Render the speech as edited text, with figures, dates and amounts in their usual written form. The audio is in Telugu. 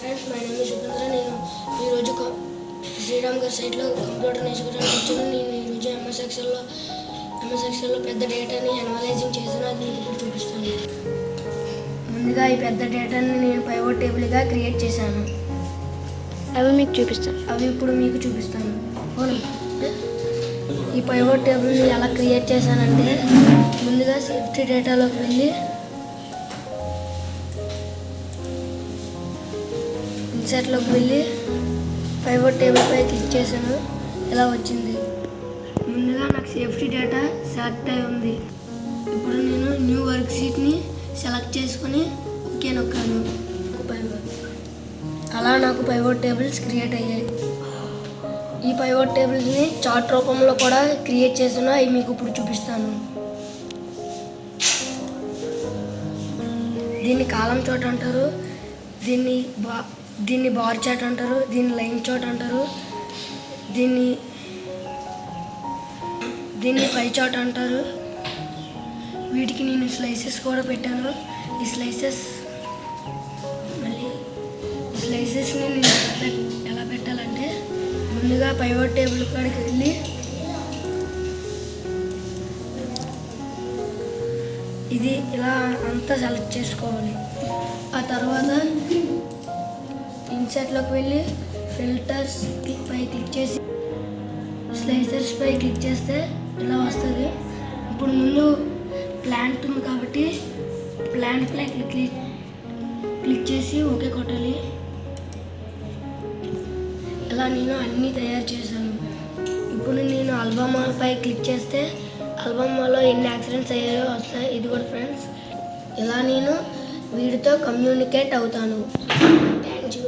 Friends, my name is Upendra. నేను ఈరోజు శ్రీరామ్ గారి సైట్లో కంప్యూటర్ నేర్చుకోవడానికి వచ్చాను. నేను ఈరోజు ఎంఎస్ ఎక్సెల్లో పెద్ద డేటాని అనలైజింగ్ చేశాను. అది మీకు ఇప్పుడు చూపిస్తాను. ముందుగా ఈ పెద్ద డేటాని నేను పైవట్ టేబుల్గా క్రియేట్ చేశాను. అవి ఇప్పుడు మీకు చూపిస్తాను. ఈ పైవట్ టేబుల్ని ఎలా క్రియేట్ చేశానంటే, ముందుగా సేఫ్టీ డేటాలోకి వెళ్ళి ఇన్సర్ట్లోకి వెళ్ళి పైవట్ టేబుల్పై క్లిక్ చేశాను. ఇలా వచ్చింది. ముందుగా నాకు సేఫ్టీ డేటా సెలెక్ట్ అయి ఉంది. ఇప్పుడు నేను న్యూ వర్క్ షీట్ని సెలెక్ట్ చేసుకొని ఓకే నొక్కాను. అలా నాకు పైవట్ టేబుల్స్ క్రియేట్ అయ్యాయి. ఈ పైవట్ టేబుల్స్ని చార్ట్ రూపంలో కూడా క్రియేట్ చేశాను. అవి మీకు ఇప్పుడు చూపిస్తాను. దీన్ని కాలం చార్ట్ అంటారు, దీన్ని బార్ చార్ట్ అంటారు, దీన్ని లైన్ చార్ట్ అంటారు, దీన్ని పై చార్ట్ అంటారు. వీటికి నేను స్లైసెస్ కూడా పెట్టాను. ఈ స్లైసెస్ని నేను ఎలా పెట్టాలంటే, ముందుగా పైవట్ టేబుల్ కాడికి వెళ్ళి ఇది ఇలా అంతా సెలెక్ట్ చేసుకోవాలి. ఆ తర్వాత ఇన్సర్ట్లోకి వెళ్ళి ఫిల్టర్స్ పై క్లిక్ చేసి స్లైసర్స్ పై క్లిక్ చేస్తే ఇలా వస్తుంది. ఇప్పుడు ముందు ప్లాంట్ ఉంది కాబట్టి ప్లాంట్ పై క్లిక్ చేసి ఓకే కొట్టాలి. ఇలా నేను అన్నీ తయారు చేశాను. ఇప్పుడు నేను ఆల్బమ్ పై క్లిక్ చేస్తే ఆల్బమ్లో ఎన్ని యాక్సిడెంట్స్ అయ్యాయో వస్తాయి. ఇది కూడా ఫ్రెండ్స్, ఇలా నేను వీడితో కమ్యూనికేట్ అవుతాను. Thank you.